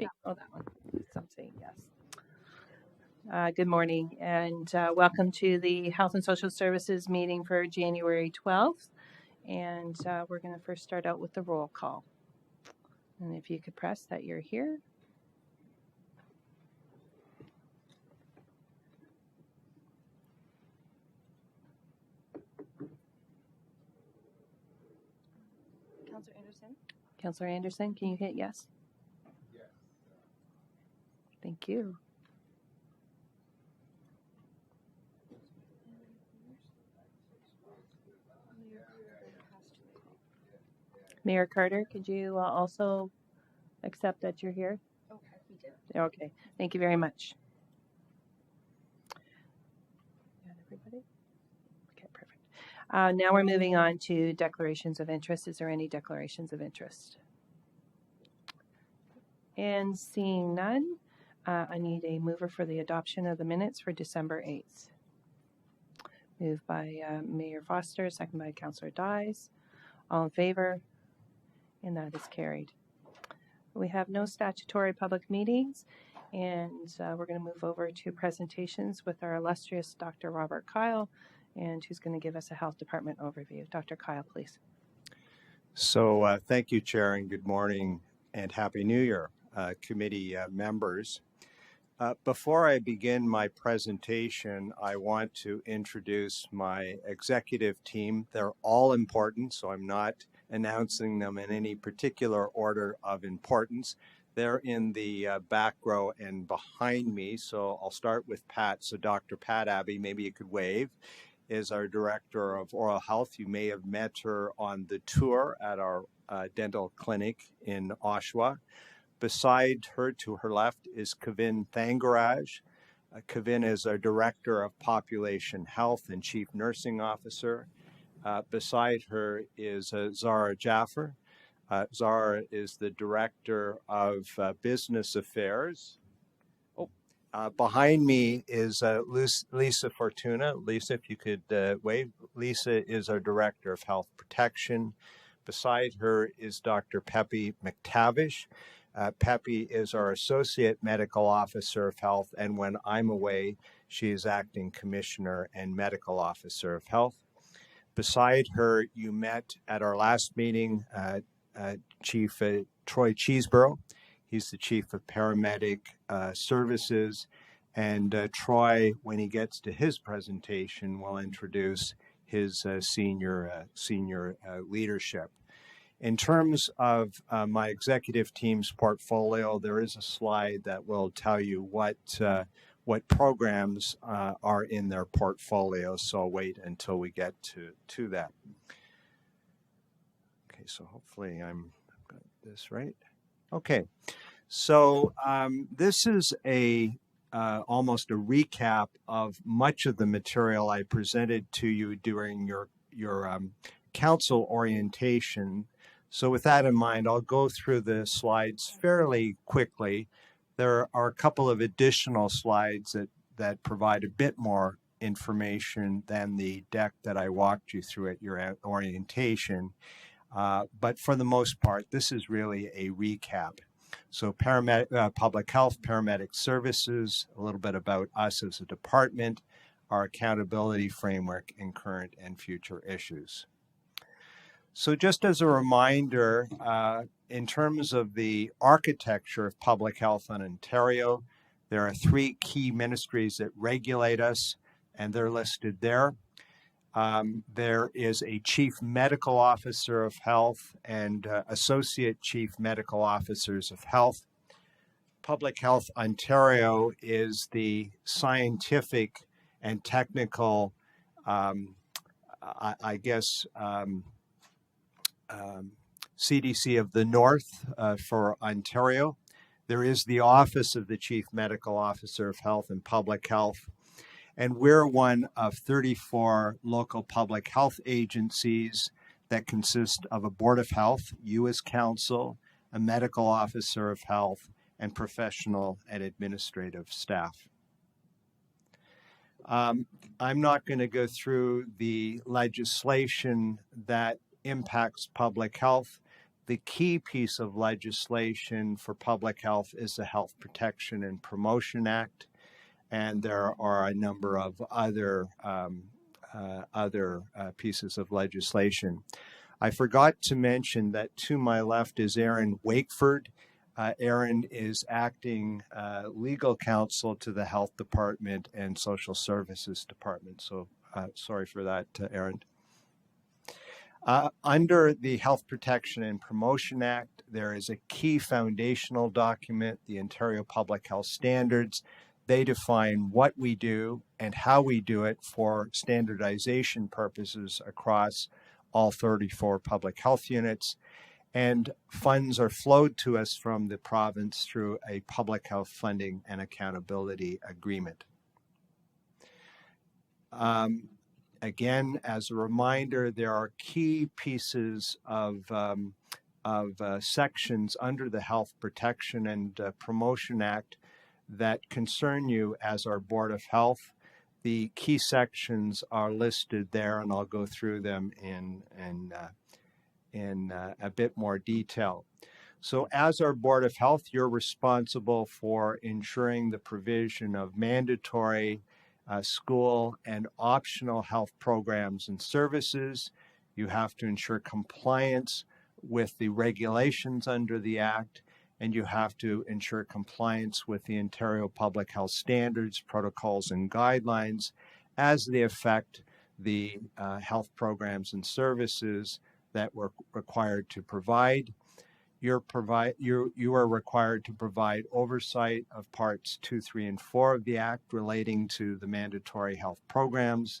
Wait, oh, that one. Some saying yes. Good morning and welcome to the Health and Social Services meeting for January 12th. And we're going to first start out with the roll call. And if you could press that you're here. Councillor Anderson? Councillor Anderson, can you hit yes? Yes. Thank you. Mayor Carter, could you also accept that you're here? Okay, he did. Okay, thank you very much. Got everybody? Okay, perfect. Now we're moving on to declarations of interest. Is there any declarations of interest? And seeing none, I need a mover for the adoption of the minutes for December 8th. Moved by Mayor Foster, second by Councillor Dyes. All in favor? And that is carried. We have no statutory public meetings, and we're going to move over to presentations with our illustrious Dr. Robert Kyle, and who's going to give us a health department overview. Dr. Kyle, please. So thank you, Chair, and good morning and Happy New Year, committee members. Before I begin my presentation, I want to introduce my executive team. They're all important, so I'm not announcing them in any particular order of importance. They're in the back row and behind me, so I'll start with Pat. So Dr. Pat Abbey, maybe you could wave, is our Director of Oral Health. You may have met her on the tour at our dental clinic in Oshawa. Beside her, to her left, is Kavin Thangaraj. Kavin is our Director of Population Health and Chief Nursing Officer. Beside her is Zara Jaffer. Zara is the Director of Business Affairs. Behind me is Lisa Fortuna. Lisa, if you could wave. Lisa is our Director of Health Protection. Beside her is Dr. Pepe McTavish. Pepe is our Associate Medical Officer of Health, and when I'm away, she is Acting Commissioner and Medical Officer of Health. Beside her, you met at our last meeting, Chief Troy Cheeseborough. He's the Chief of Paramedic Services, and Troy, when he gets to his presentation, will introduce his senior leadership. In terms of my executive team's portfolio, there is a slide that will tell you what programs are in their portfolio, so I'll wait until we get to that. Okay, so hopefully I've got this right. Okay, so this is almost a recap of much of the material I presented to you during your council orientation. So with that in mind, I'll go through the slides fairly quickly. There are a couple of additional slides that provide a bit more information than the deck that I walked you through at your orientation. But for the most part, this is really a recap. So public health, paramedic services, a little bit about us as a department, our accountability framework, and current and future issues. So just as a reminder, in terms of the architecture of public health in Ontario, there are three key ministries that regulate us, and they're listed there. There is a Chief Medical Officer of Health and Associate Chief Medical Officers of Health. Public Health Ontario is the scientific and technical, CDC of the North for Ontario. There is the Office of the Chief Medical Officer of Health and Public Health, and we're one of 34 local public health agencies that consist of a Board of Health, you as council, a medical officer of health, and professional and administrative staff. I'm not going to go through the legislation that impacts public health. The key piece of legislation for public health is the Health Protection and Promotion Act, and there are a number of other pieces of legislation. I forgot to mention that to my left is Aaron Wakeford. Aaron is acting legal counsel to the Health Department and Social Services Department. So sorry for that, Aaron. Under the Health Protection and Promotion Act, there is a key foundational document, the Ontario Public Health Standards. They define what we do and how we do it for standardization purposes across all 34 public health units. And funds are flowed to us from the province through a public health funding and accountability agreement. Again, as a reminder, there are key pieces of sections under the Health Protection and Promotion Act that concern you as our Board of Health. The key sections are listed there, and I'll go through them in a bit more detail. So as our Board of Health, you're responsible for ensuring the provision of mandatory school and optional health programs and services. You have to ensure compliance with the regulations under the Act, and you have to ensure compliance with the Ontario Public Health Standards, protocols, and guidelines as they affect the health programs and services that we're required to provide. You are required to provide oversight of Parts 2, 3, and 4 of the Act relating to the mandatory health programs,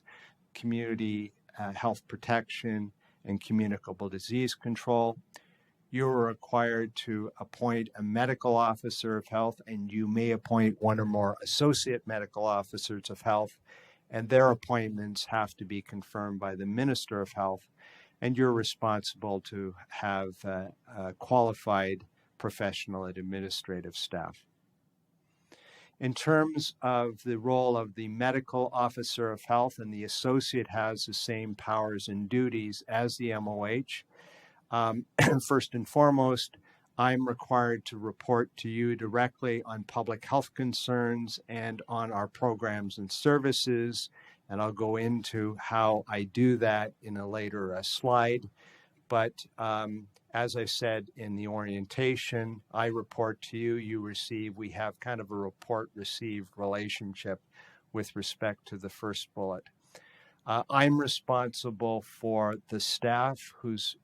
community health protection, and communicable disease control. You are required to appoint a medical officer of health, and you may appoint one or more associate medical officers of health, and their appointments have to be confirmed by the Minister of Health, and you're responsible to have qualified professional and administrative staff. In terms of the role of the medical officer of health, and the associate has the same powers and duties as the MOH. First and foremost, I'm required to report to you directly on public health concerns and on our programs and services, and I'll go into how I do that in a later slide. But as I said in the orientation, I report to you, you receive. We have kind of a report-received relationship with respect to the first bullet. I'm responsible for the staff whose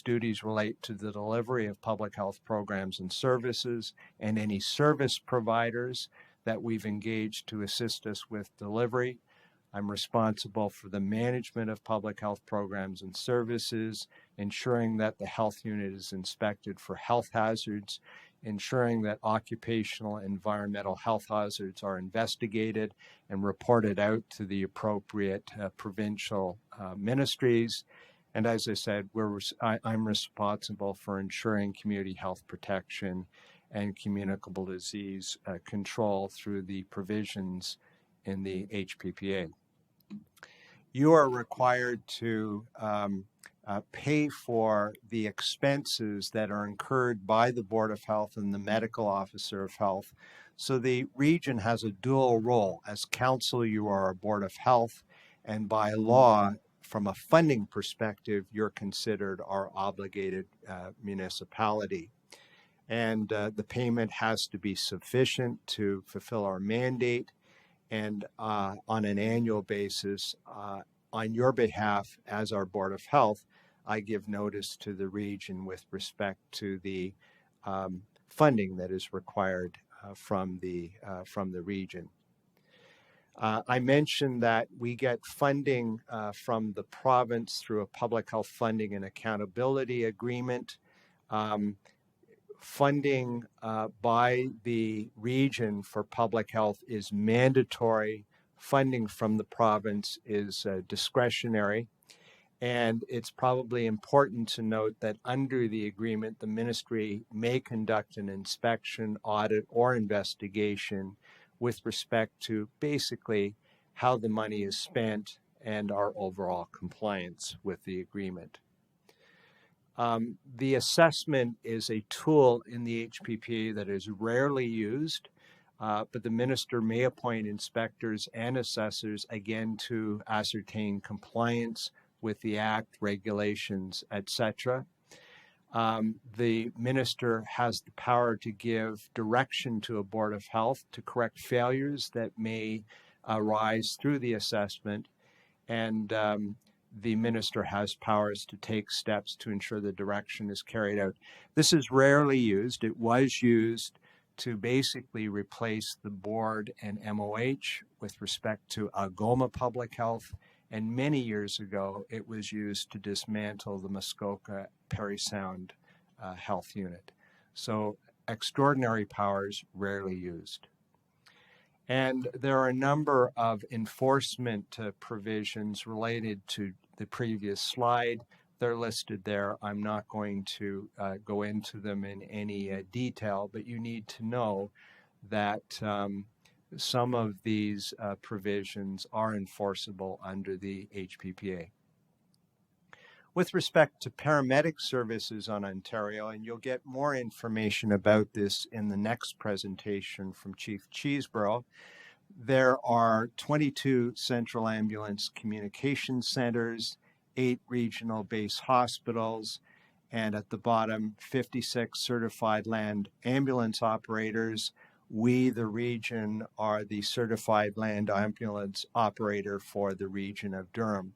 duties relate to the delivery of public health programs and services, and any service providers that we've engaged to assist us with delivery. I'm responsible for the management of public health programs and services, ensuring that the health unit is inspected for health hazards, ensuring that occupational and environmental health hazards are investigated and reported out to the appropriate provincial ministries. And as I said, I'm responsible for ensuring community health protection and communicable disease control through the provisions in the HPPA. You are required to pay for the expenses that are incurred by the Board of Health and the medical officer of health. So the region has a dual role. As council, you are a Board of Health, and by law, from a funding perspective, you're considered our obligated municipality. And the payment has to be sufficient to fulfill our mandate. And on an annual basis, on your behalf as our Board of Health, I give notice to the region with respect to the funding that is required from the region. I mentioned that we get funding from the province through a public health funding and accountability agreement. Funding by the region for public health is mandatory. Funding from the province is discretionary. And it's probably important to note that under the agreement, the ministry may conduct an inspection, audit, or investigation with respect to basically how the money is spent and our overall compliance with the agreement. The assessment is a tool in the HPPA that is rarely used, but the minister may appoint inspectors and assessors, again, to ascertain compliance with the Act, regulations, etc. The minister has the power to give direction to a Board of Health to correct failures that may arise through the assessment, and the minister has powers to take steps to ensure the direction is carried out. This is rarely used. It was used to basically replace the board and MOH with respect to Algoma Public Health, and many years ago it was used to dismantle the Muskoka Parry Sound Health Unit. So extraordinary powers, rarely used. And there are a number of enforcement provisions related to the previous slide. They're listed there. I'm not going to go into them in any detail, but you need to know that some of these provisions are enforceable under the HPPA. With respect to paramedic services on Ontario, and you'll get more information about this in the next presentation from Chief Cheeseborough, there are 22 central ambulance communication centers, 8 regional base hospitals, and at the bottom, 56 certified land ambulance operators. We, the region, are the certified land ambulance operator for the region of Durham.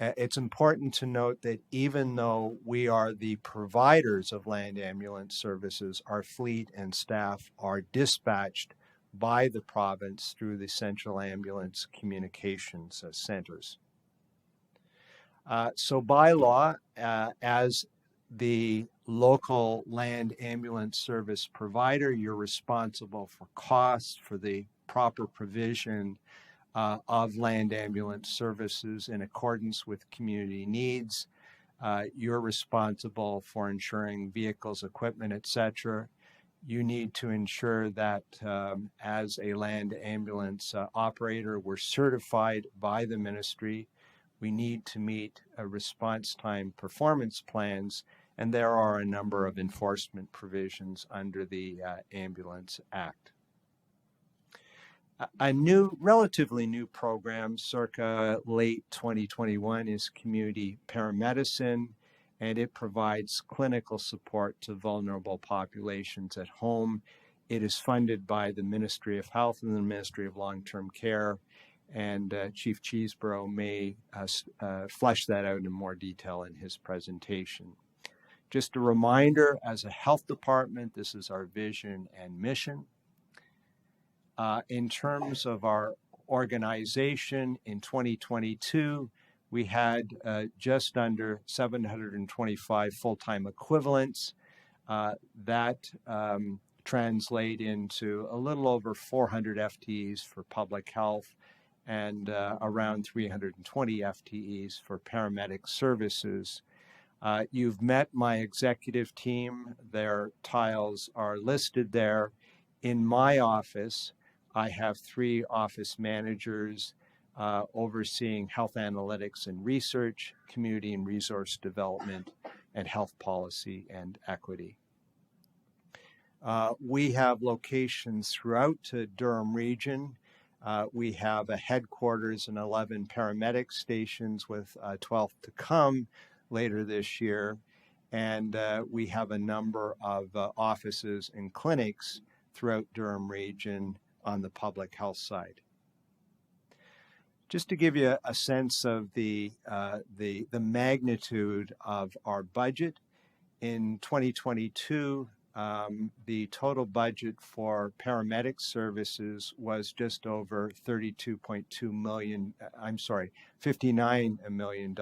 It's important to note that even though we are the providers of land ambulance services, our fleet and staff are dispatched by the province through the central ambulance communications centers. So by law, as the local land ambulance service provider, you're responsible for costs, for the proper provision of land ambulance services in accordance with community needs. You're responsible for ensuring vehicles, equipment, etc. You need to ensure that as a land ambulance operator, we're certified by the ministry. We need to meet response time performance plans, and there are a number of enforcement provisions under the Ambulance Act. A relatively new program, circa late 2021, is Community Paramedicine, and it provides clinical support to vulnerable populations at home. It is funded by the Ministry of Health and the Ministry of Long-Term Care, and Chief Cheeseborough may flesh that out in more detail in his presentation. Just a reminder, as a health department, this is our vision and mission. In terms of our organization in 2022, we had just under 725 full-time equivalents. That translate into a little over 400 FTEs for public health and around 320 FTEs for paramedic services. You've met my executive team. Their titles are listed there. In my office, I have 3 office managers overseeing health analytics and research, community and resource development, and health policy and equity. We have locations throughout the Durham region. We have a headquarters and 11 paramedic stations with 12 to come later this year. And we have a number of offices and clinics throughout Durham region on the public health side. Just to give you a sense of the magnitude of our budget, in 2022, the total budget for paramedic services was just over $59 million.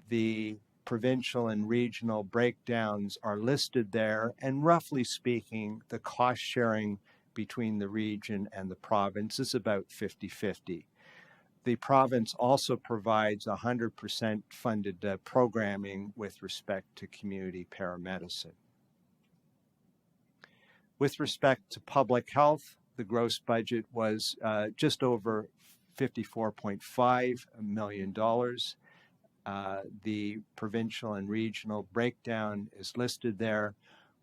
The provincial and regional breakdowns are listed there, and roughly speaking, the cost sharing between the region and the province is about 50-50. The province also provides 100% funded programming with respect to community paramedicine. With respect to public health, the gross budget was just over $54.5 million. The provincial and regional breakdown is listed there.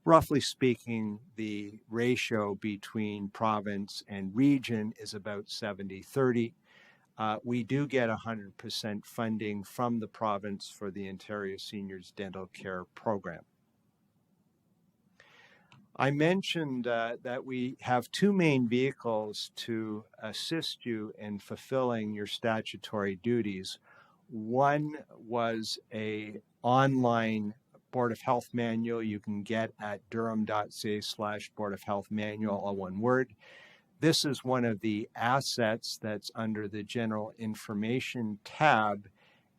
Roughly speaking, the ratio between province and region is about 70-30. We do get 100% funding from the province for the Ontario Seniors Dental Care Program. I mentioned that we have two main vehicles to assist you in fulfilling your statutory duties. One was an online Board of Health manual you can get at durham.ca/Board of Health manual, all one word. This is one of the assets that's under the General Information tab,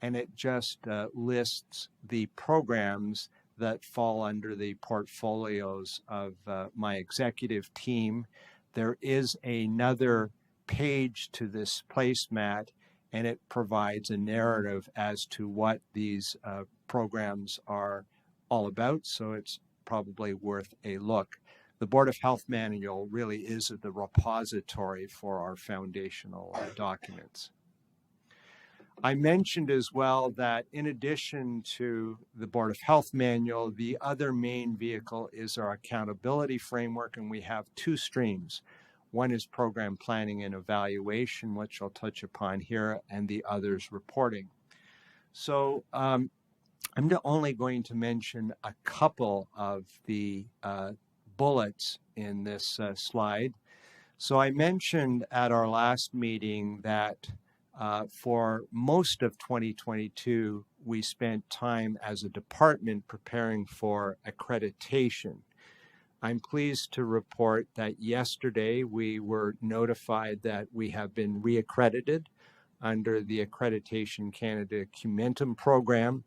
and it just lists the programs that fall under the portfolios of my executive team. There is another page to this placemat, and it provides a narrative as to what these programs are all about, so it's probably worth a look. The Board of Health Manual really is the repository for our foundational documents. I mentioned as well that in addition to the Board of Health Manual, the other main vehicle is our accountability framework, and we have two streams. One is program planning and evaluation, which I'll touch upon here, and the other is reporting. So I'm only going to mention a couple of the bullets in this slide. So I mentioned at our last meeting that for most of 2022, we spent time as a department preparing for accreditation. I'm pleased to report that yesterday we were notified that we have been reaccredited under the Accreditation Canada Cumentum program.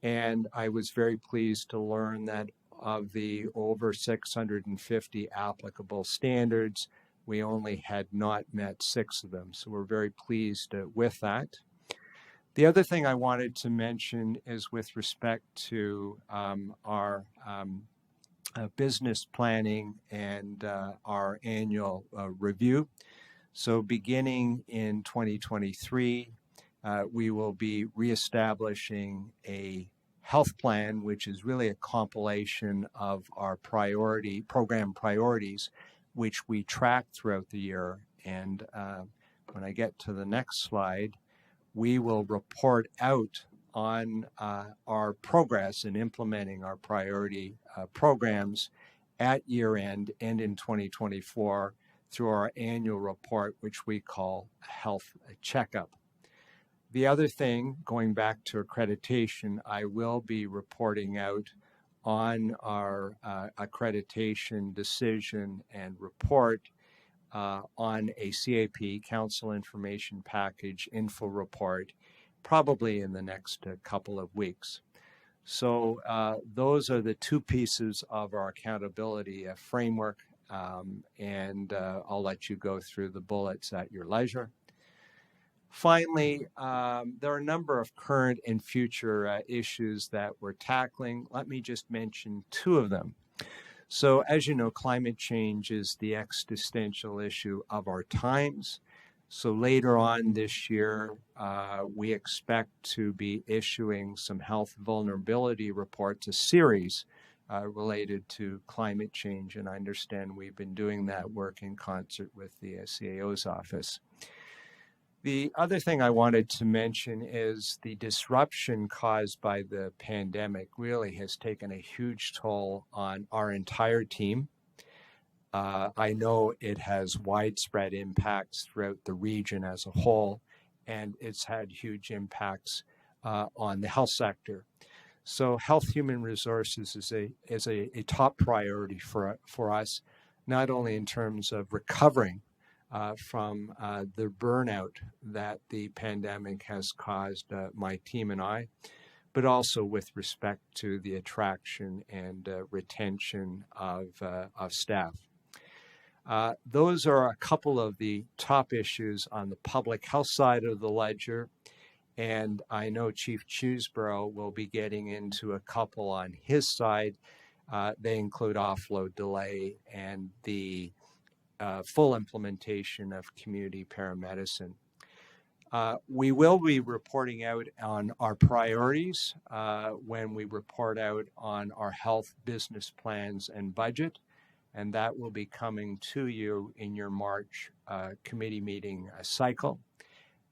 And I was very pleased to learn that of the over 650 applicable standards, we only had not met 6 of them. So we're very pleased with that. The other thing I wanted to mention is with respect to our business planning and our annual review. So beginning in 2023, we will be reestablishing a health plan, which is really a compilation of our program priorities, which we track throughout the year. And when I get to the next slide, we will report out on our progress in implementing our priority programs at year end and in 2024 through our annual report, which we call Health Checkup. The other thing, going back to accreditation, I will be reporting out on our accreditation decision and report on a CAP, Council Information Package info report, probably in the next couple of weeks. So those are the two pieces of our accountability framework, and I'll let you go through the bullets at your leisure. Finally, there are a number of current and future issues that we're tackling. Let me just mention 2 of them. So as you know, climate change is the existential issue of our times. So later on this year, we expect to be issuing some health vulnerability reports, a series related to climate change. And I understand we've been doing that work in concert with the CAO's office. The other thing I wanted to mention is the disruption caused by the pandemic really has taken a huge toll on our entire team. I know it has widespread impacts throughout the region as a whole, and it's had huge impacts on the health sector. So health human resources is a top priority for us, not only in terms of recovering from the burnout that the pandemic has caused my team and I, but also with respect to the attraction and retention of staff. Those are a couple of the top issues on the public health side of the ledger, and I know Chief Chewsborough will be getting into a couple on his side. They include offload delay and the full implementation of community paramedicine. We will be reporting out on our priorities when we report out on our health business plans and budget, and that will be coming to you in your March committee meeting cycle.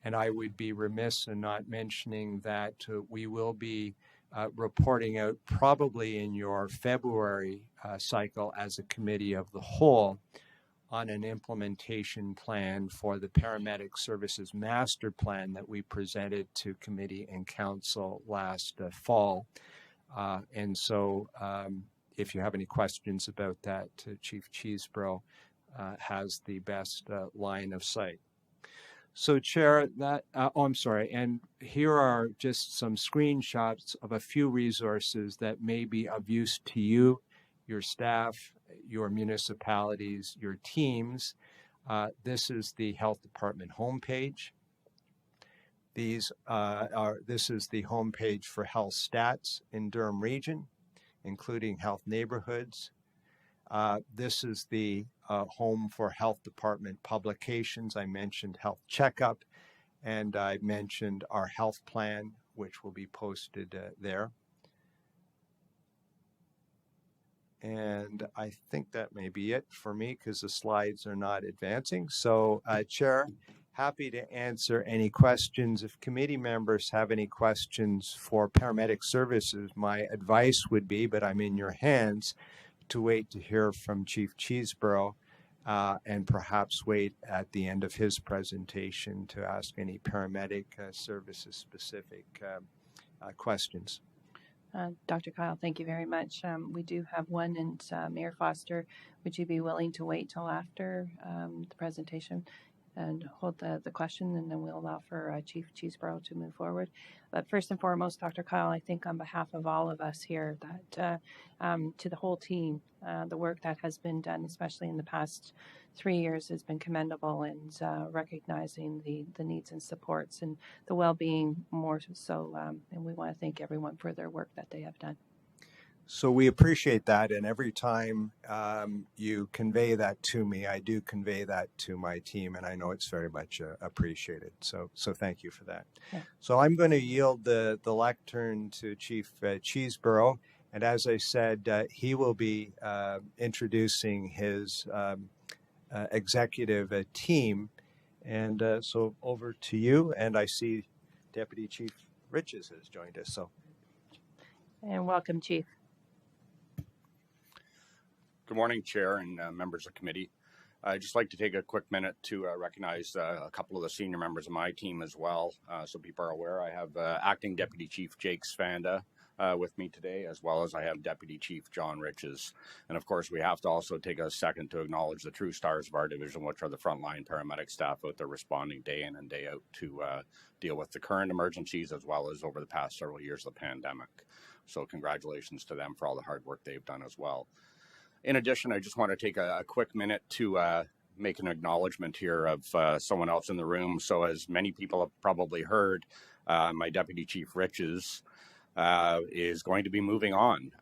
And I would be remiss in not mentioning that we will be reporting out probably in your February cycle as a committee of the whole on an implementation plan for the Paramedic Services Master Plan that we presented to committee and council last fall. And so if you have any questions about that, Chief Cheeseborough has the best line of sight. So Chair, I'm sorry, and here are just some screenshots of a few resources that may be of use to you, your staff, your municipalities, your teams. This is the Health Department homepage. This is the homepage for health stats in Durham Region, including health neighborhoods. This is the home for Health Department publications. I mentioned Health Checkup, and I mentioned our health plan, which will be posted there. And I think that may be it for me because the slides are not advancing. So, Chair, happy to answer any questions. If committee members have any questions for paramedic services, my advice would be, but I'm in your hands, to wait to hear from Chief Cheeseborough and perhaps wait at the end of his presentation to ask any paramedic services specific questions. Dr. Kyle, thank you very much. We do have one, and Mayor Foster, would you be willing to wait till after the presentation and hold the question, and then we'll allow for Chief Cheeseborough to move forward. But first and foremost, Dr. Kyle, I think on behalf of all of us here, that to the whole team, the work that has been done, especially in the past 3 years, has been commendable, and recognizing the needs and supports and the well-being more so. And we want to thank everyone for their work that they have done. So we appreciate that, and every time you convey that to me, I do convey that to my team, and I know it's very much appreciated. So thank you for that. Yeah. So I'm going to yield the lectern to Chief Cheeseborough, and as I said, he will be introducing his executive team, and so over to you. And I see Deputy Chief Riches has joined us. So, and welcome, Chief. Good morning, Chair and members of committee. I'd just like to take a quick minute to recognize a couple of the senior members of my team as well, so people are aware. I have Acting Deputy Chief Jake Svanda with me today, as well as I have Deputy Chief John Riches. And of course, we have to also take a second to acknowledge the true stars of our division, which are the frontline paramedic staff out there responding day in and day out to deal with the current emergencies, as well as over the past several years of the pandemic. So congratulations to them for all the hard work they've done as well. In addition, I just want to take a quick minute to make an acknowledgement here of someone else in the room. So as many people have probably heard, my Deputy Chief Riches is going to be moving on.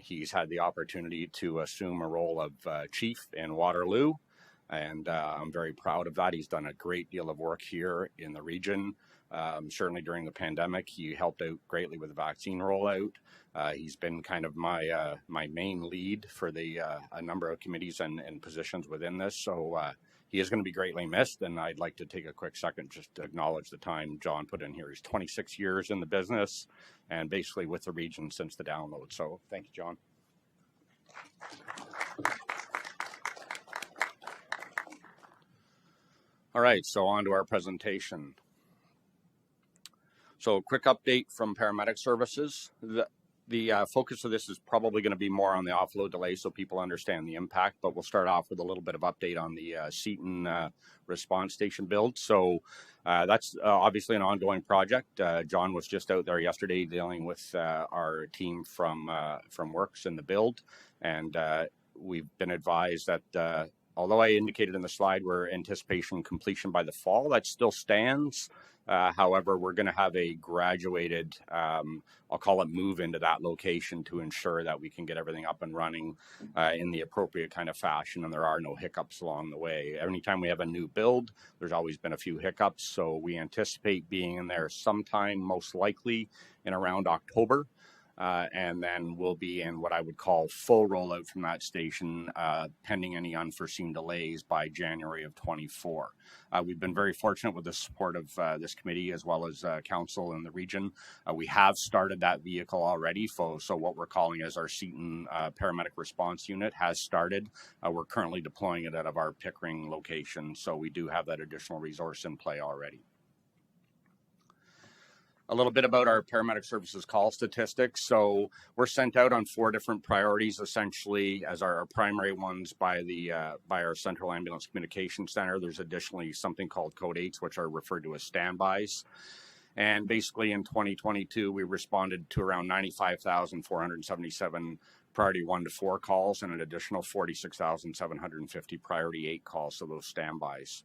He's had the opportunity to assume a role of chief in Waterloo, and I'm very proud of that. He's done a great deal of work here in the region. Certainly during the pandemic, he helped out greatly with the vaccine rollout. He's been kind of my main lead for the a number of committees and positions within this. So he is going to be greatly missed. And I'd like to take a quick second just to acknowledge the time John put in here. He's 26 years in the business and basically with the region since the download. So thank you, John. All right, so on to our presentation. So quick update from paramedic services. The focus of this is probably going to be more on the offload delay so people understand the impact, but we'll start off with a little bit of update on the Seton response station build. So that's obviously an ongoing project. John was just out there yesterday dealing with our team from Works in the build, and we've been advised that although I indicated in the slide we're anticipation completion by the fall, that still stands. However, we're going to have a graduated, I'll call it move into that location to ensure that we can get everything up and running in the appropriate kind of fashion and there are no hiccups along the way. Anytime we have a new build, there's always been a few hiccups. So we anticipate being in there sometime, most likely in around October. And then we'll be in what I would call full rollout from that station, pending any unforeseen delays by January of 24. We've been very fortunate with the support of this committee as well as council in the region. We have started that vehicle already. So what we're calling as our Seton paramedic response unit has started. We're currently deploying it out of our Pickering location. So we do have that additional resource in play already. A little bit about our paramedic services call statistics. So we're sent out on 4 different priorities, essentially, as our primary ones by our Central Ambulance Communication Center. There's additionally something called Code 8s, which are referred to as standbys. And basically in 2022, we responded to around 95,477 priority 1 to 4 calls and an additional 46,750 priority 8 calls, so those standbys.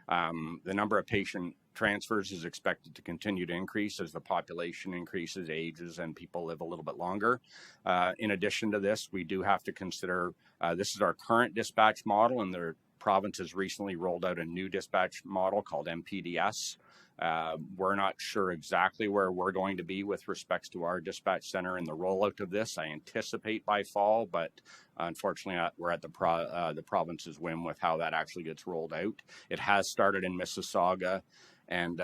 The number of patient transfers is expected to continue to increase as the population increases, ages, and people live a little bit longer. In addition to this, we do have to consider, this is our current dispatch model, and the province has recently rolled out a new dispatch model called MPDS. We're not sure exactly where we're going to be with respects to our dispatch center and the rollout of this. I anticipate by fall, but unfortunately we're at the province's whim with how that actually gets rolled out. It has started in Mississauga and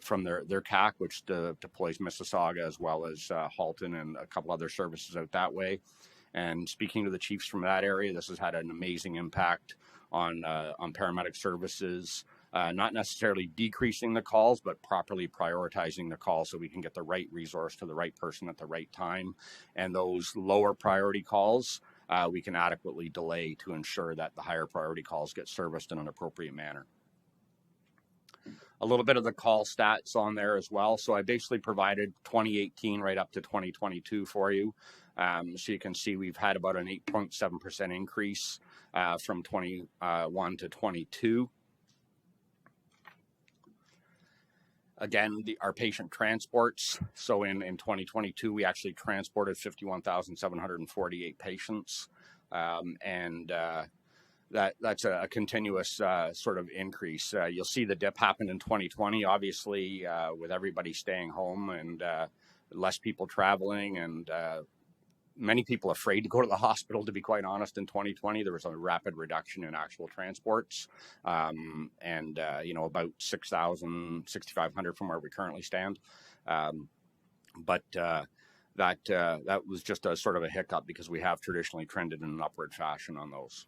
from their CAC, which deploys Mississauga as well as Halton and a couple other services out that way. And speaking to the chiefs from that area, this has had an amazing impact on paramedic services. Not necessarily decreasing the calls, but properly prioritizing the calls so we can get the right resource to the right person at the right time. And those lower priority calls, we can adequately delay to ensure that the higher priority calls get serviced in an appropriate manner. A little bit of the call stats on there as well. So I basically provided 2018 right up to 2022 for you. So you can see we've had about an 8.7% increase from 21 to 22. Again, our patient transports. So in 2022, we actually transported 51,748 patients. That's a continuous sort of increase. You'll see the dip happen in 2020, obviously, with everybody staying home and less people traveling and many people afraid to go to the hospital, to be quite honest. In 2020, there was a rapid reduction in actual transports about 6,500 from where we currently stand. But that was just a sort of a hiccup because we have traditionally trended in an upward fashion on those.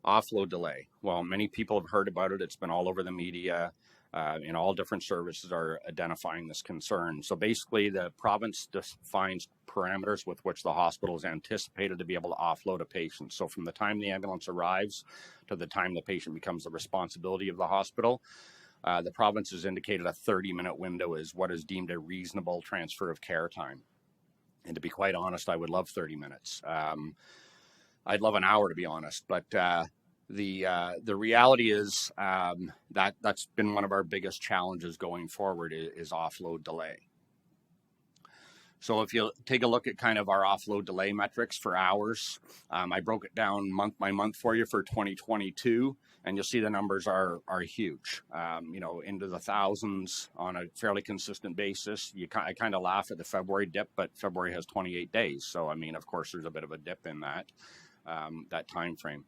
Offload delay. Well, many people have heard about it. It's been all over the media. And all different services are identifying this concern. So basically, the province defines parameters with which the hospital is anticipated to be able to offload a patient. So from the time the ambulance arrives to the time the patient becomes the responsibility of the hospital, the province has indicated a 30-minute window is what is deemed a reasonable transfer of care time. And to be quite honest, I would love 30 minutes. I'd love an hour, to be honest, but the reality is that's been one of our biggest challenges going forward is offload delay. So if you take a look at kind of our offload delay metrics for hours, I broke it down month by month for you for 2022, and you'll see the numbers are huge, into the thousands on a fairly consistent basis. I kind of laugh at the February dip, but February has 28 days. So, I mean, of course, there's a bit of a dip in that time frame.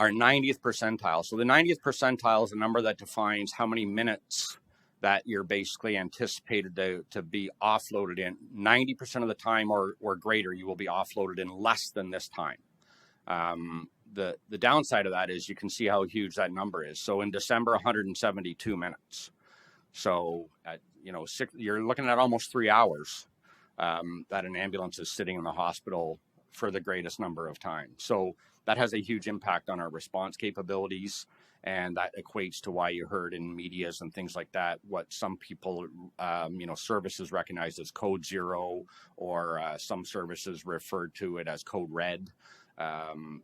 Our 90th percentile. So the 90th percentile is a number that defines how many minutes that you're basically anticipated to be offloaded in. 90% of the time or greater, you will be offloaded in less than this time. The downside of that is you can see how huge that number is. So in December, 172 minutes. So you're looking at almost 3 hours that an ambulance is sitting in the hospital for the greatest number of time. So that has a huge impact on our response capabilities, and that equates to why you heard in medias and things like that what some people, services recognize as code 0, or some services referred to it as code red.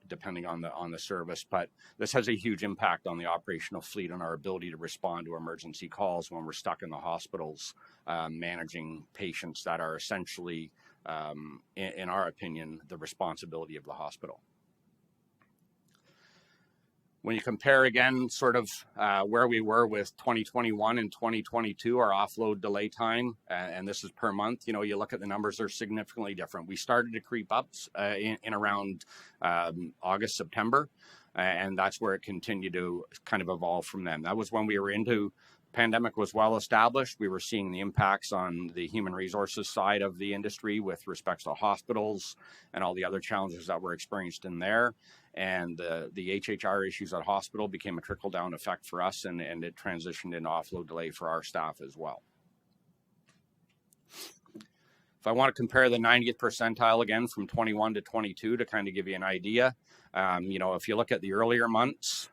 depending on the service. But this has a huge impact on the operational fleet and our ability to respond to emergency calls when we're stuck in the hospitals, managing patients that are essentially, in our opinion, the responsibility of the hospital. When you compare again sort of where we were with 2021 and 2022, our offload delay time, and this is per month, you know, you look at the numbers, they're significantly different. We started to creep up in around August, September, and that's where it continued to kind of evolve from then. That was when we were into pandemic was well established. We were seeing the impacts on the human resources side of the industry with respect to hospitals and all the other challenges that were experienced in there. And the HHR issues at hospital became a trickle-down effect for us, and it transitioned into offload delay for our staff as well. If I want to compare the 90th percentile again from 21 to 22 to kind of give you an idea, you know, if you look at the earlier months,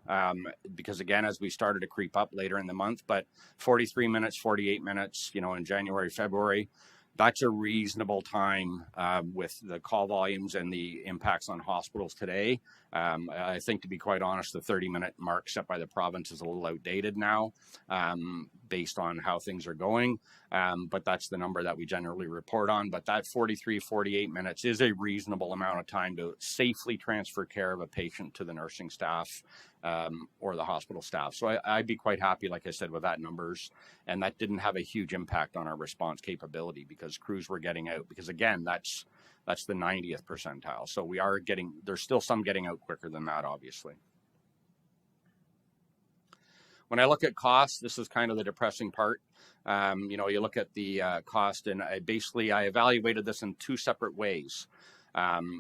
because again, as we started to creep up later in the month, but 43 minutes, 48 minutes, you know, in January, February, that's a reasonable time with the call volumes and the impacts on hospitals today. I think, to be quite honest, the 30-minute mark set by the province is a little outdated now based on how things are going. But that's the number that we generally report on. But that 43, 48 minutes is a reasonable amount of time to safely transfer care of a patient to the nursing staff or the hospital staff. So I'd be quite happy, like I said, with that numbers. And that didn't have a huge impact on our response capability because crews were getting out. Because again, that's the 90th percentile. So we are getting, there's still some getting out quicker than that, obviously. When I look at costs, this is kind of the depressing part. You know, you look at the cost, and I evaluated this in two separate ways.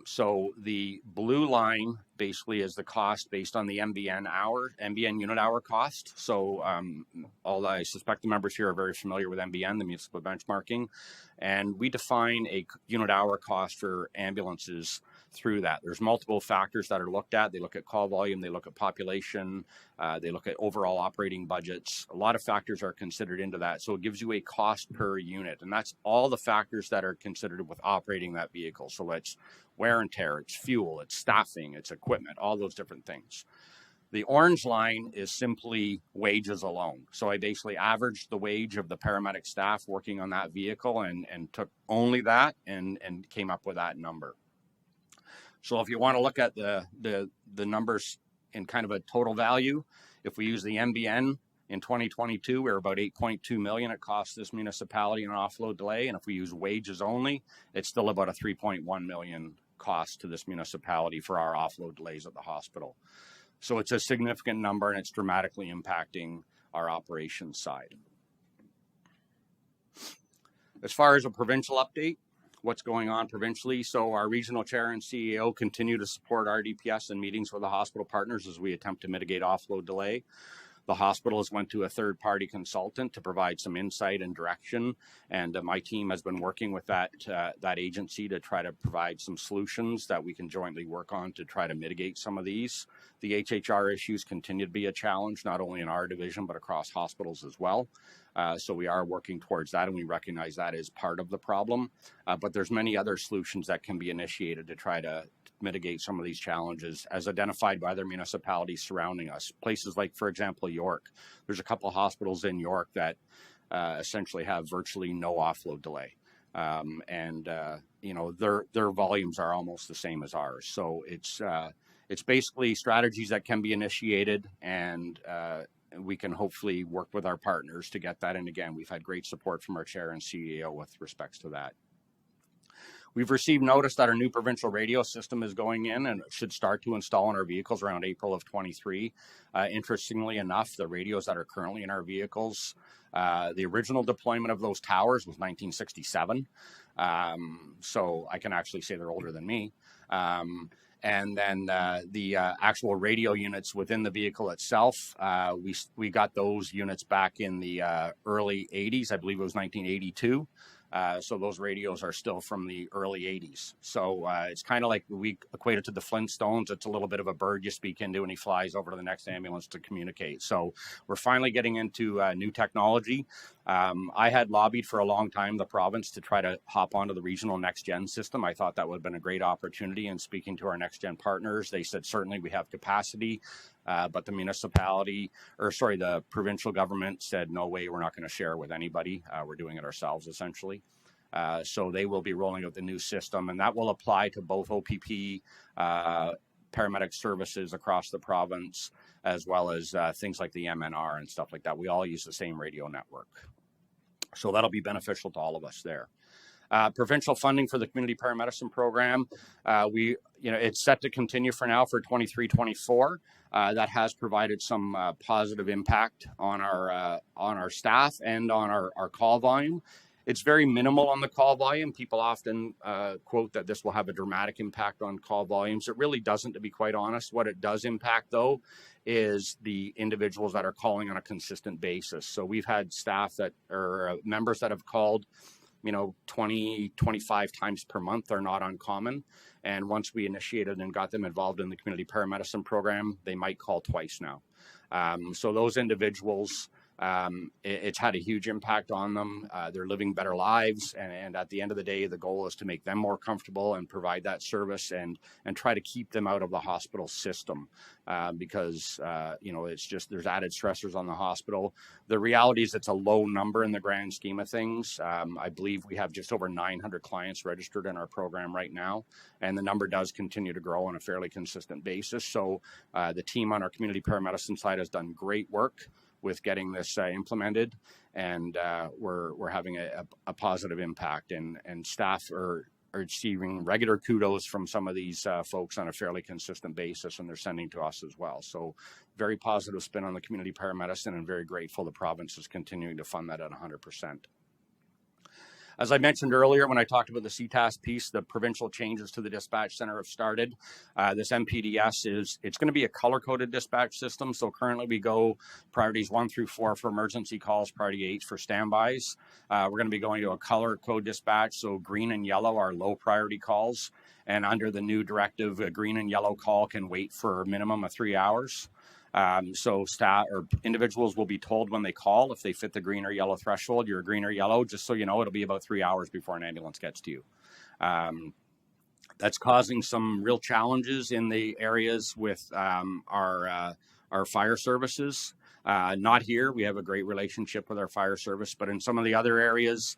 So the blue line basically is the cost based on the MBN unit hour cost. So I suspect the members here are very familiar with MBN, the municipal benchmarking, and we define a unit hour cost for ambulances through that. There's multiple factors that are looked at. They look at call volume, they look at population, they look at overall operating budgets. A lot of factors are considered into that. So it gives you a cost per unit, and that's all the factors that are considered with operating that vehicle. So it's wear and tear, it's fuel, it's staffing, it's equipment, all those different things. The orange line is simply wages alone. So I basically averaged the wage of the paramedic staff working on that vehicle and took only that and came up with that number. So if you want to look at the numbers in kind of a total value, if we use the MBN in 2022, we're about 8.2 million. It costs this municipality an offload delay. And if we use wages only, it's still about a 3.1 million cost to this municipality for our offload delays at the hospital. So it's a significant number, and it's dramatically impacting our operations side. As far as a provincial update, what's going on provincially. So our regional chair and CEO continue to support RDPS in meetings with the hospital partners as we attempt to mitigate offload delay. The hospital has went to a third-party consultant to provide some insight and direction, and my team has been working with that agency to try to provide some solutions that we can jointly work on to try to mitigate some of these. The HHR issues continue to be a challenge, not only in our division, but across hospitals as well. So we are working towards that, and we recognize that is part of the problem. But there's many other solutions that can be initiated to try to mitigate some of these challenges as identified by other municipalities surrounding us. Places like, for example, York. There's a couple of hospitals in York that essentially have virtually no offload delay. You know, their volumes are almost the same as ours. So it's basically strategies that can be initiated, and we can hopefully work with our partners to get that. And again, we've had great support from our chair and CEO with respects to that. We've received notice that our new provincial radio system is going in and should start to install in our vehicles around April of 23. Interestingly enough, the radios that are currently in our vehicles, the original deployment of those towers was 1967. So I can actually say they're older than me. And then the actual radio units within the vehicle itself, we got those units back in the early 80s. I believe it was 1982. So those radios are still from the early 80s. So it's kind of like we equate it to the Flintstones. It's a little bit of a bird you speak into and he flies over to the next ambulance to communicate. So we're finally getting into new technology. I had lobbied for a long time the province to try to hop onto the regional next gen system. I thought that would have been a great opportunity. And speaking to our next gen partners, they said certainly we have capacity. But the provincial government said, no way, we're not going to share with anybody. We're doing it ourselves, essentially. So they will be rolling out the new system, and that will apply to both OPP, paramedic services across the province, as well as things like the MNR and stuff like that. We all use the same radio network. So that'll be beneficial to all of us there. Provincial funding for the community paramedicine program, it's set to continue for now for 23-24. That has provided some positive impact on our staff and on our call volume. It's very minimal on the call volume. People often quote that this will have a dramatic impact on call volumes. It really doesn't, to be quite honest. What it does impact, though, is the individuals that are calling on a consistent basis. So we've had staff that are members that have called 20, 25 times per month are not uncommon. And once we initiated and got them involved in the community paramedicine program, they might call twice now. So those individuals, it's had a huge impact on them. They're living better lives. And at the end of the day, the goal is to make them more comfortable and provide that service and try to keep them out of the hospital system because, it's just there's added stressors on the hospital. The reality is it's a low number in the grand scheme of things. I believe we have just over 900 clients registered in our program right now, and the number does continue to grow on a fairly consistent basis. So the team on our community paramedicine side has done great work with getting this implemented, and we're having a positive impact, and staff are receiving regular kudos from some of these folks on a fairly consistent basis, and they're sending to us as well. So very positive spin on the community paramedicine, and very grateful the province is continuing to fund that at 100%. As I mentioned earlier, when I talked about the CTAS piece, the provincial changes to the dispatch center have started. This MPDS it's going to be a color-coded dispatch system. So currently we go priorities 1 through 4 for emergency calls, priority 8 for standbys. We're going to be going to a color code dispatch. So green and yellow are low priority calls. And under the new directive, a green and yellow call can wait for a minimum of 3 hours. So staff or individuals will be told when they call if they fit the green or yellow threshold. You're green or yellow, just so you know, it'll be about 3 hours before an ambulance gets to you. That's causing some real challenges in the areas with our fire services. Not here. We have a great relationship with our fire service, but in some of the other areas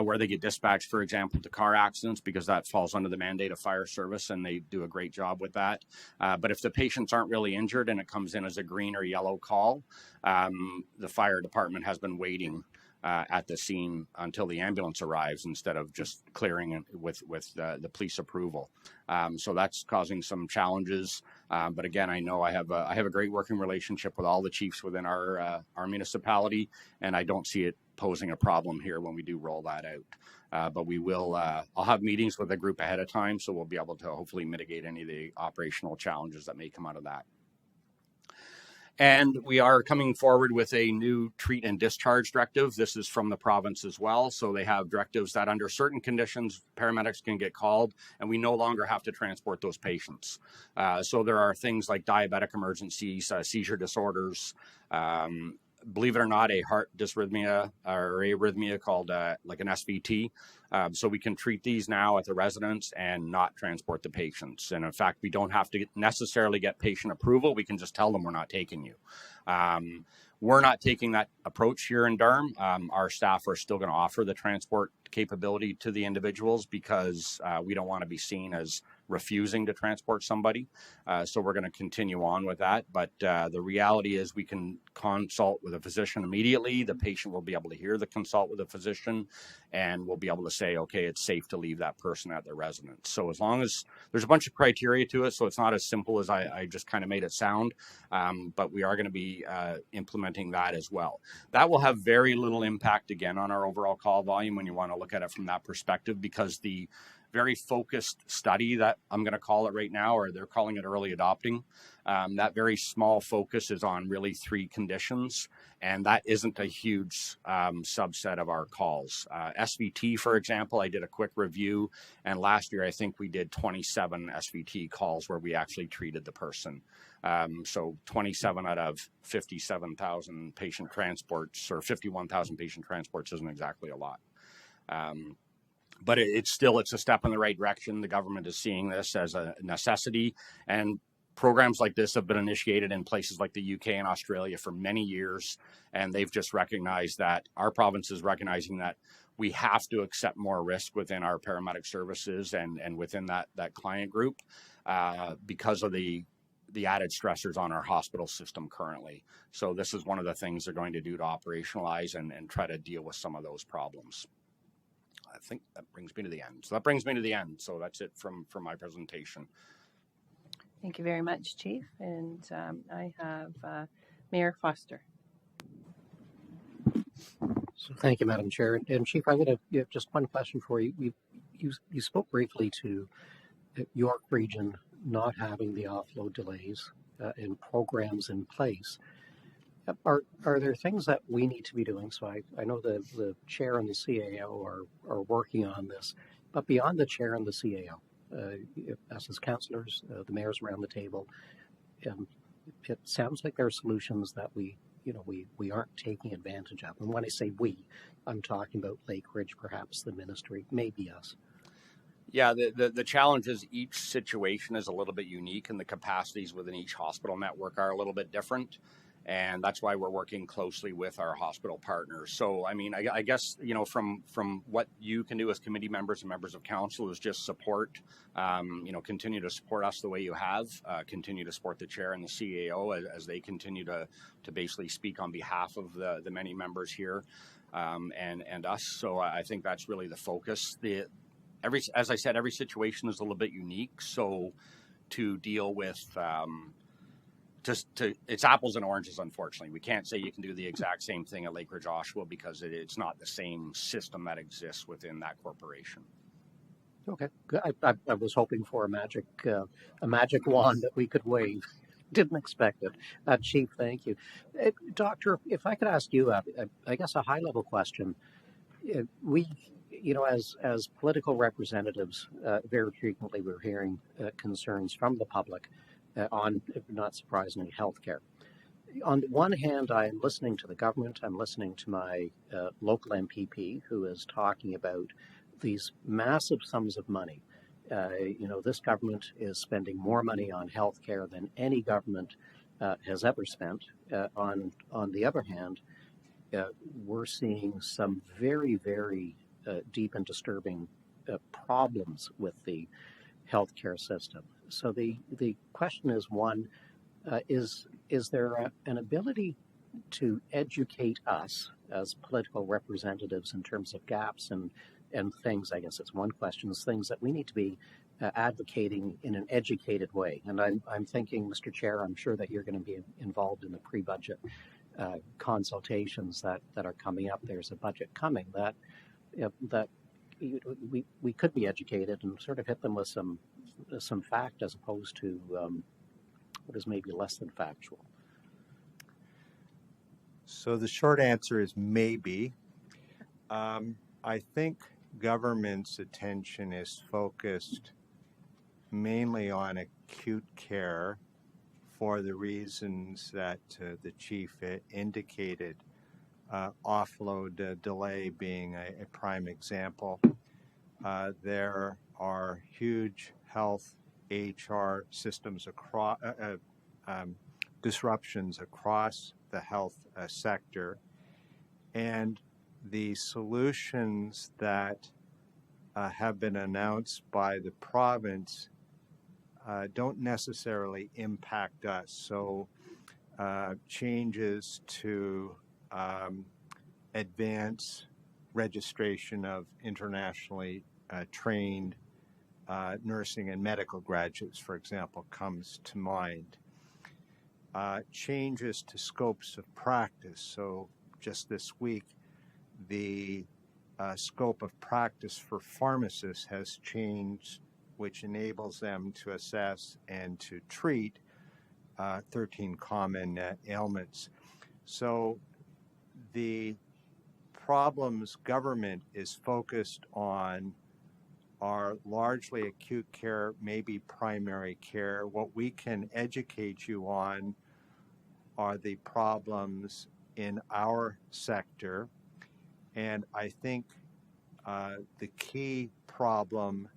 where they get dispatched, for example, to car accidents, because that falls under the mandate of fire service, and they do a great job with that. But if the patients aren't really injured and it comes in as a green or yellow call, the fire department has been waiting at the scene until the ambulance arrives instead of just clearing it with the police approval. So that's causing some challenges. But again, I know I have a great working relationship with all the chiefs within our municipality, and I don't see it posing a problem here when we do roll that out. But we will. I'll have meetings with the group ahead of time, so we'll be able to hopefully mitigate any of the operational challenges that may come out of that. And we are coming forward with a new treat and discharge directive. This is from the province as well. So they have directives that under certain conditions, paramedics can get called, and we no longer have to transport those patients. So there are things like diabetic emergencies, seizure disorders, believe it or not, a heart dysrhythmia or arrhythmia called like an SVT. So we can treat these now at the residence and not transport the patients. And in fact, we don't have to necessarily get patient approval. We can just tell them we're not taking you. We're not taking that approach here in Durham. Our staff are still going to offer the transport capability to the individuals because we don't want to be seen as refusing to transport somebody. So we're going to continue on with that. But the reality is we can consult with a physician immediately. The patient will be able to hear the consult with a physician, and we'll be able to say, okay, it's safe to leave that person at their residence. So as long as there's a bunch of criteria to it, so it's not as simple as I just kind of made it sound, but we are going to be implementing that as well. That will have very little impact again on our overall call volume when you want to look at it from that perspective, because the very focused study that I'm going to call it right now, or they're calling it early adopting. That very small focus is on really 3 conditions, and that isn't a huge subset of our calls. SVT, for example, I did a quick review, and last year I think we did 27 SVT calls where we actually treated the person. So 27 out of 57,000 patient transports, or 51,000 patient transports, isn't exactly a lot. But it's a step in the right direction. The government is seeing this as a necessity, and programs like this have been initiated in places like the UK and Australia for many years, and they've just recognized that our province is recognizing that we have to accept more risk within our paramedic services and within that client group because of the added stressors on our hospital system currently. So this is one of the things they're going to do to operationalize and try to deal with some of those problems. I think that brings me to the end. So that's it from my presentation. Thank you very much, Chief. And I have Mayor Foster. So thank you, Madam Chair. And Chief, I'm going to have just one question for you. You spoke briefly to York Region not having the offload delays and programs in place. Are there things that we need to be doing? So I know the chair and the CAO are working on this, but beyond the chair and the CAO, us as councillors, the mayors around the table, it sounds like there are solutions that we aren't taking advantage of. And when I say we, I'm talking about Lakeridge, perhaps the ministry, maybe us. Yeah, the challenge is each situation is a little bit unique, and the capacities within each hospital network are a little bit different. And that's why we're working closely with our hospital partners. So, I mean, I guess, from what you can do as committee members and members of council is just support, continue to support us the way you have, continue to support the chair and the CAO as they continue to basically speak on behalf of the many members here and us. So I think that's really the focus. As I said, every situation is a little bit unique. So to deal with it's apples and oranges, unfortunately. We can't say you can do the exact same thing at Lakeridge Oshawa because it's not the same system that exists within that corporation. Okay, good. I was hoping for a magic wand that we could wave. Didn't expect it. Chief, thank you. Doctor, if I could ask you, I guess a high-level question. We, as political representatives, very frequently we're hearing concerns from the public on, not surprisingly, healthcare. On one hand, I'm listening to the government. I'm listening to my local MPP who is talking about these massive sums of money. This government is spending more money on healthcare than any government has ever spent. On the other hand, we're seeing some very, very deep and disturbing problems with the healthcare system. So the question is, one, is there an ability to educate us as political representatives in terms of gaps and things? I guess it's one question, is things that we need to be advocating in an educated way. And I'm thinking, Mr. Chair, I'm sure that you're going to be involved in the pre-budget consultations that are coming up. There's a budget coming that we could be educated and sort of hit them with some fact as opposed to what is maybe less than factual. So the short answer is maybe. I think government's attention is focused mainly on acute care for the reasons that the chief indicated, offload delay being a prime example. There are huge health HR systems across disruptions across the health sector, and the solutions that have been announced by the province don't necessarily impact us. So changes to advance registration of internationally trained nursing and medical graduates, for example, comes to mind. Changes to scopes of practice. So just this week, the scope of practice for pharmacists has changed, which enables them to assess and to treat 13 common ailments. So the problems government is focused on are largely acute care, maybe primary care. What we can educate you on are the problems in our sector. And I think the key problem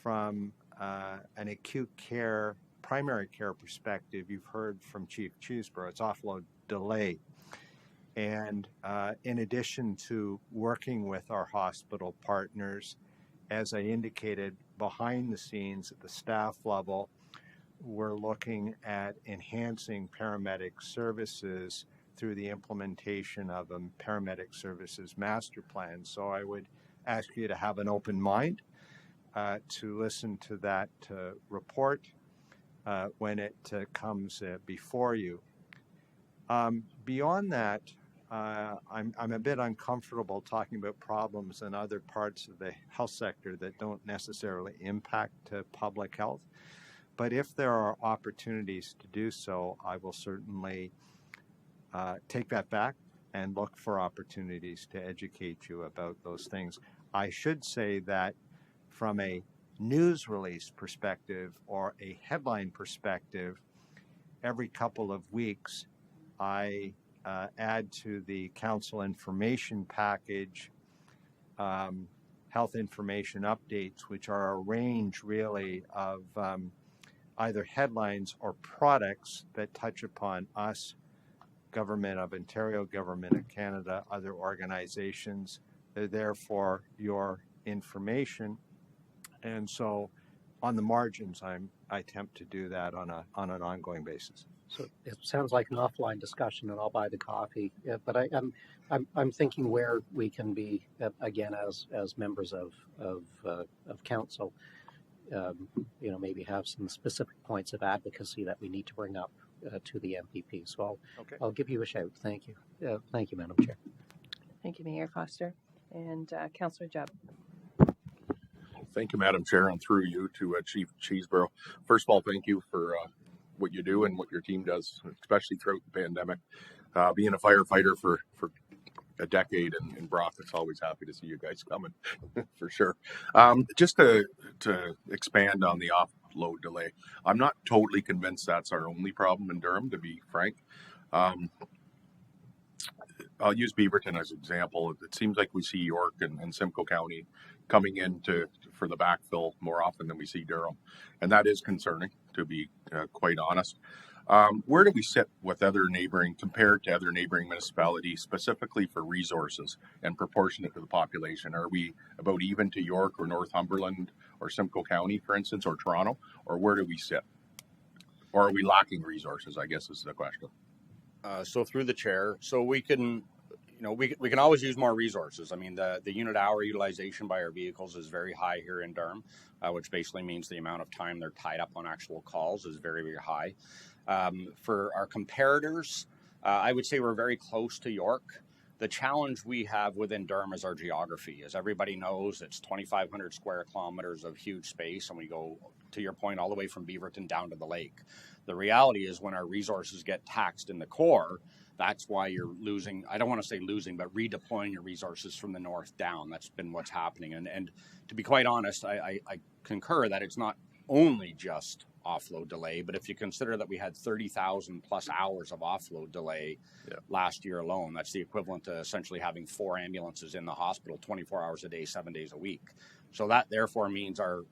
from an acute care, primary care perspective, you've heard from Chief Cheeseborough, it's offload delay. And in addition to working with our hospital partners, as I indicated, behind the scenes at the staff level, we're looking at enhancing paramedic services through the implementation of a paramedic services master plan. So I would ask you to have an open mind to listen to that report when it comes before you. Beyond that, I'm a bit uncomfortable talking about problems in other parts of the health sector that don't necessarily impact public health. But if there are opportunities to do so, I will certainly take that back and look for opportunities to educate you about those things. I should say that from a news release perspective or a headline perspective, every couple of weeks, I add to the council information package health information updates, which are a range really of either headlines or products that touch upon us, Government of Ontario, Government of Canada, other organizations. They're there for your information. And so on the margins, I attempt to do that on an ongoing basis. So it sounds like an offline discussion, and I'll buy the coffee. But I'm thinking where we can be again as members of council. Maybe have some specific points of advocacy that we need to bring up to the MPP. So I'll give you a shout. Thank you. Thank you, Madam Chair. Thank you, Mayor Foster. And Councillor Jubb. Thank you, Madam Chair, and through you to Chief Cheeseborough. First of all, thank you for what you do and what your team does, especially throughout the pandemic. Being a firefighter for a decade in Brock, it's always happy to see you guys coming, for sure. Just to expand on the offload delay, I'm not totally convinced that's our only problem in Durham, to be frank. I'll use Beaverton as an example. It seems like we see York and Simcoe County coming in for the backfill more often than we see Durham. And that is concerning, to be quite honest. Where do we sit with compared to other neighboring municipalities, specifically for resources and proportionate to the population? Are we about even to York or Northumberland or Simcoe County, for instance, or Toronto? Or where do we sit? Or are we lacking resources, I guess is the question. So through the chair, so we can always use more resources. I mean, the unit hour utilization by our vehicles is very high here in Durham, which basically means the amount of time they're tied up on actual calls is very, very high. For our comparators, I would say we're very close to York. The challenge we have within Durham is our geography. As everybody knows, it's 2,500 square kilometers of huge space, and we go, to your point, all the way from Beaverton down to the lake. The reality is when our resources get taxed in the core, that's why you're losing, I don't want to say losing, but redeploying your resources from the north down. That's been what's happening. And to be quite honest, I concur that it's not only just offload delay, but if you consider that we had 30,000 plus hours of offload delay last year alone, that's the equivalent to essentially having 4 ambulances in the hospital 24 hours a day, 7 days a week. So that therefore means our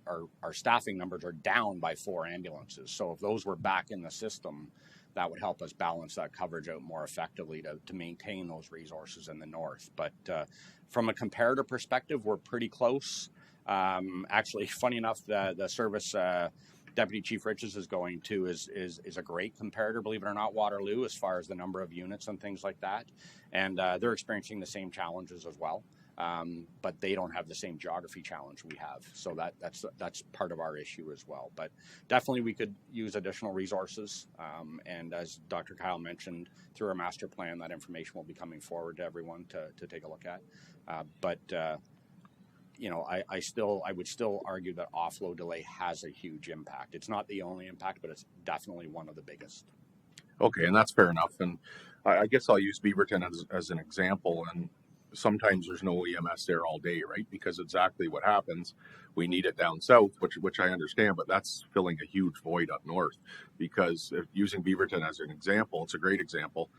staffing numbers are down by 4 ambulances. So if those were back in the system, that would help us balance that coverage out more effectively to maintain those resources in the north. But from a comparator perspective, we're pretty close. Actually, funny enough, the service Deputy Chief Riches is going to is a great comparator, believe it or not, Waterloo, as far as the number of units and things like that. And they're experiencing the same challenges as well. but they don't have the same geography challenge we have. So that's part of our issue as well. But definitely we could use additional resources. And as Dr. Kyle mentioned, through our master plan, that information will be coming forward to everyone to take a look at. But you know, I would still argue that offload delay has a huge impact. It's not the only impact, but it's definitely one of the biggest. Okay, and that's fair enough. And I guess I'll use Beaverton as an example. And sometimes there's no EMS there all day, right? Because exactly what happens, we need it down south, which I understand, but that's filling a huge void up north. Because if using Beaverton as an example, it's a great example.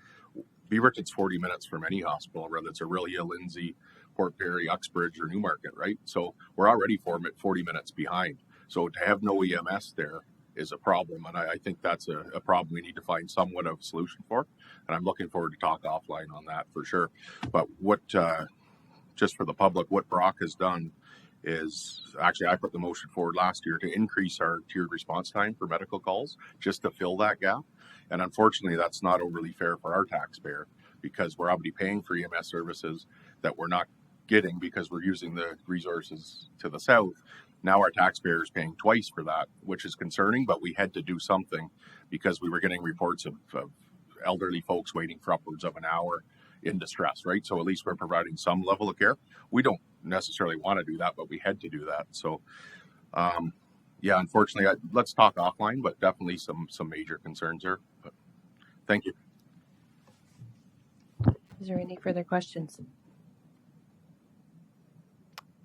Beaverton's 40 minutes from any hospital, whether it's Orillia, Lindsay, Port Perry, Uxbridge, or Newmarket, right? So we're already 40 minutes behind. So to have no EMS there is a problem, and I think that's a problem we need to find somewhat of a solution for. And I'm looking forward to talk offline on that for sure. But what, just for the public, what Brock has done is actually I put the motion forward last year to increase our tiered response time for medical calls just to fill that gap. And unfortunately, that's not overly fair for our taxpayer because we're already paying for EMS services that we're not getting because we're using the resources to the south. Now our taxpayer is paying twice for that, which is concerning, but we had to do something because we were getting reports of elderly folks waiting for upwards of an hour in distress, right? So at least we're providing some level of care. We don't necessarily want to do that, but we had to do that. So, yeah, unfortunately, let's talk offline, but definitely some major concerns there. But thank you. Is there any further questions?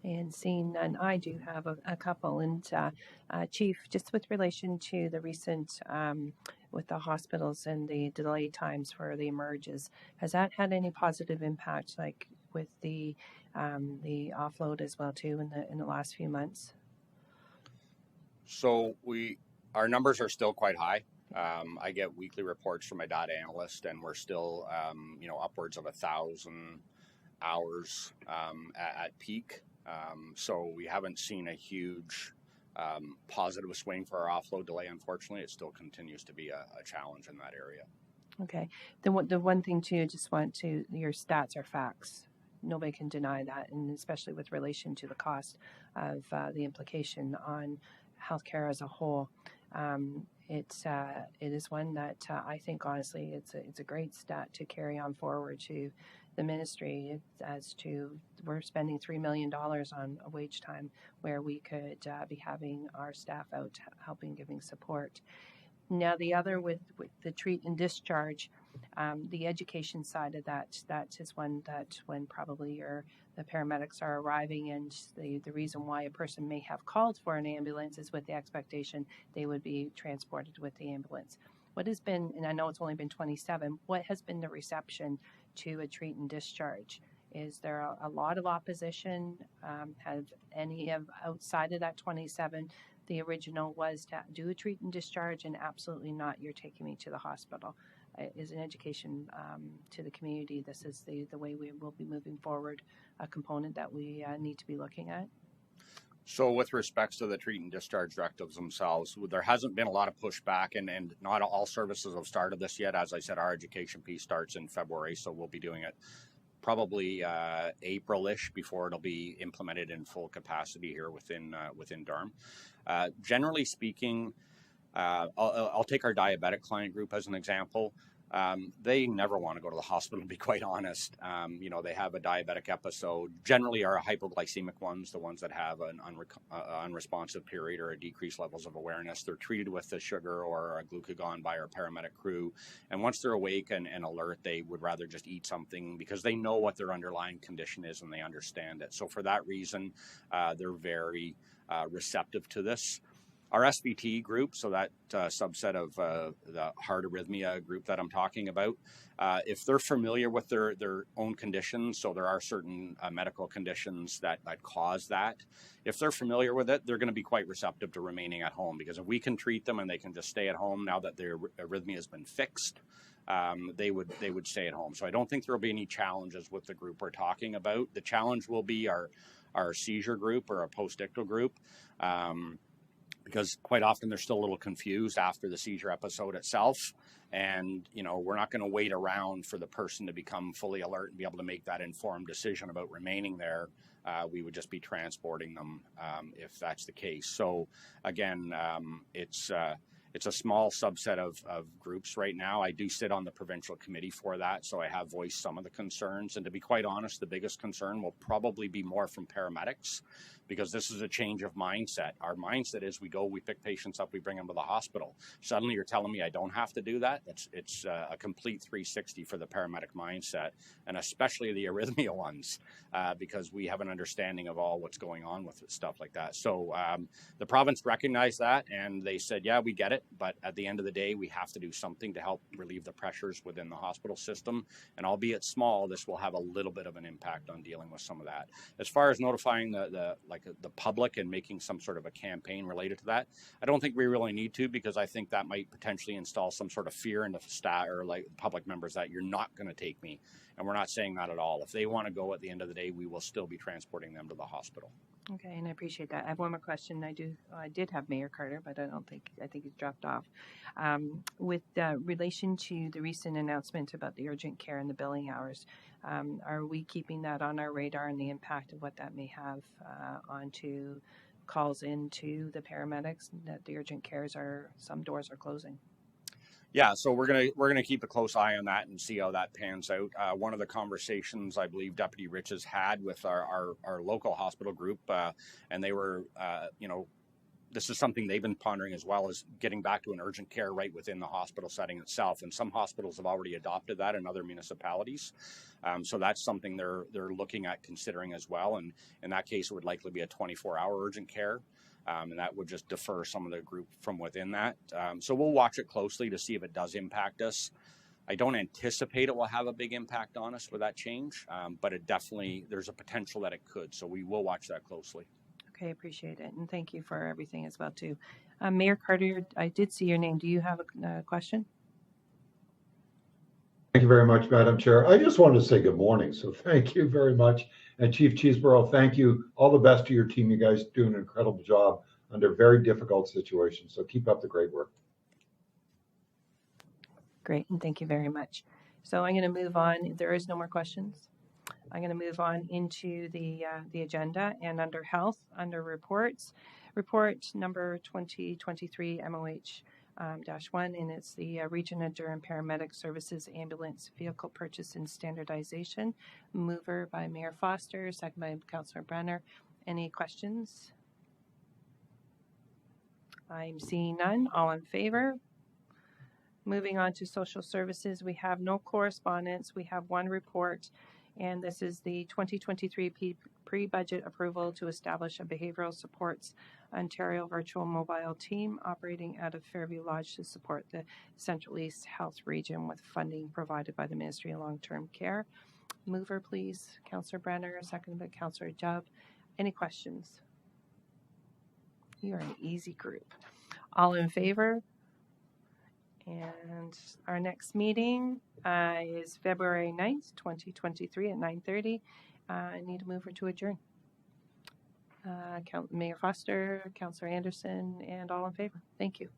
And seeing none, I do have a couple. And Chief, just with relation to the recent, with the hospitals and the delay times for the emerges, has that had any positive impact, like with the offload as well too in the last few months? So our numbers are still quite high. I get weekly reports from my data analyst, and we're still, upwards of 1,000 hours at peak. So we haven't seen a huge positive swing for our offload delay. Unfortunately, it still continues to be a challenge in that area. Okay. The one thing too, just want to, your stats are facts. Nobody can deny that, and especially with relation to the cost of the implication on healthcare as a whole. It is one that I think honestly it's a great stat to carry on forward to the ministry as to we're spending $3 million on a wage time where we could be having our staff out helping, giving support. Now the other with the treat and discharge, the education side of that is one that when probably the paramedics are arriving and the reason why a person may have called for an ambulance is with the expectation they would be transported with the ambulance. What has been, and I know it's only been 27, what has been the reception to a treat and discharge? Is there a lot of opposition? Have any of outside of that 27, the original was to do a treat and discharge and absolutely not, you're taking me to the hospital? Is an education to the community, this is the way we will be moving forward, a component that we need to be looking at? So with respects to the treat and discharge directives themselves, there hasn't been a lot of pushback, and not all services have started this yet. As I said, our education piece starts in February, so we'll be doing it probably April-ish before it'll be implemented in full capacity here within Durham. Generally speaking, I'll take our diabetic client group as an example. They never want to go to the hospital, to be quite honest. They have a diabetic episode, generally are hypoglycemic ones, the ones that have an unresponsive period or a decreased levels of awareness. They're treated with the sugar or a glucagon by our paramedic crew. And once they're awake and alert, they would rather just eat something because they know what their underlying condition is and they understand it. So for that reason, they're very receptive to this. Our SVT group, so that subset of the heart arrhythmia group that I'm talking about, if they're familiar with their own conditions, so there are certain medical conditions that cause that, if they're familiar with it, they're going to be quite receptive to remaining at home, because if we can treat them and they can just stay at home now that their arrhythmia has been fixed, they would stay at home. So I don't think there will be any challenges with the group we're talking about. The challenge will be our seizure group or a post-ictal group. because quite often they're still a little confused after the seizure episode itself. And, you know, we're not going to wait around for the person to become fully alert and be able to make that informed decision about remaining there. We would just be transporting them if that's the case. So again, it's a small subset of groups right now. I do sit on the provincial committee for that, so I have voiced some of the concerns. And to be quite honest, the biggest concern will probably be more from paramedics, because this is a change of mindset. Our mindset is we pick patients up, we bring them to the hospital. Suddenly you're telling me I don't have to do that? It's a complete 360 for the paramedic mindset, and especially the arrhythmia ones, because we have an understanding of all what's going on with stuff like that. So the province recognized that, and they said, yeah, we get it, but at the end of the day, we have to do something to help relieve the pressures within the hospital system. And albeit small, this will have a little bit of an impact on dealing with some of that. As far as notifying the public and making some sort of a campaign related to that, I don't think we really need to, because I think that might potentially install some sort of fear into staff or like public members that you're not going to take me. And we're not saying that at all. If they want to go at the end of the day, we will still be transporting them to the hospital. Okay, and I appreciate that. I have one more question. I did have Mayor Carter, but I think he's dropped off. With relation to the recent announcement about the urgent care and the billing hours, are we keeping that on our radar and the impact of what that may have onto calls into the paramedics, that the urgent cares some doors are closing? Yeah, so we're gonna keep a close eye on that and see how that pans out. One of the conversations I believe Deputy Rich has had with our local hospital group, and they were, this is something they've been pondering as well, as getting back to an urgent care right within the hospital setting itself. And some hospitals have already adopted that in other municipalities. So that's something they're looking at considering as well. And in that case, it would likely be a 24-hour urgent care. And that would just defer some of the group from within that. So we'll watch it closely to see if it does impact us. I don't anticipate it will have a big impact on us with that change, but it definitely, there's a potential that it could. So we will watch that closely. Okay, appreciate it. And thank you for everything as well, too. Mayor Carter, I did see your name. Do you have a question? Thank you very much, Madam Chair. I just wanted to say good morning. So thank you very much. And Chief Cheeseborough, thank you. All the best to your team. You guys do an incredible job under very difficult situations. So keep up the great work. Great, and thank you very much. So I'm going to move on. If there is no more questions, I'm going to move on into the agenda, and under health, under reports, report number 2023 MOH -1, and it's the Region of Durham Paramedic Services Ambulance Vehicle Purchase and Standardization. Mover by Mayor Foster, second by Councillor Brenner. Any questions? I'm seeing none. All in favor? Moving on to social services, we have no correspondence. We have one report, and this is the 2023 pre-budget approval to establish a behavioral supports Ontario virtual mobile team operating out of Fairview Lodge to support the Central East Health Region with funding provided by the Ministry of Long-Term Care. Mover, please, Councillor Brenner, second by Councillor Jubb. Any questions? You are an easy group. All in favor? And our next meeting is February 9th, 2023 at 9:30. I need a mover to adjourn. Mayor Foster, Councillor Anderson, and all in favor. Thank you.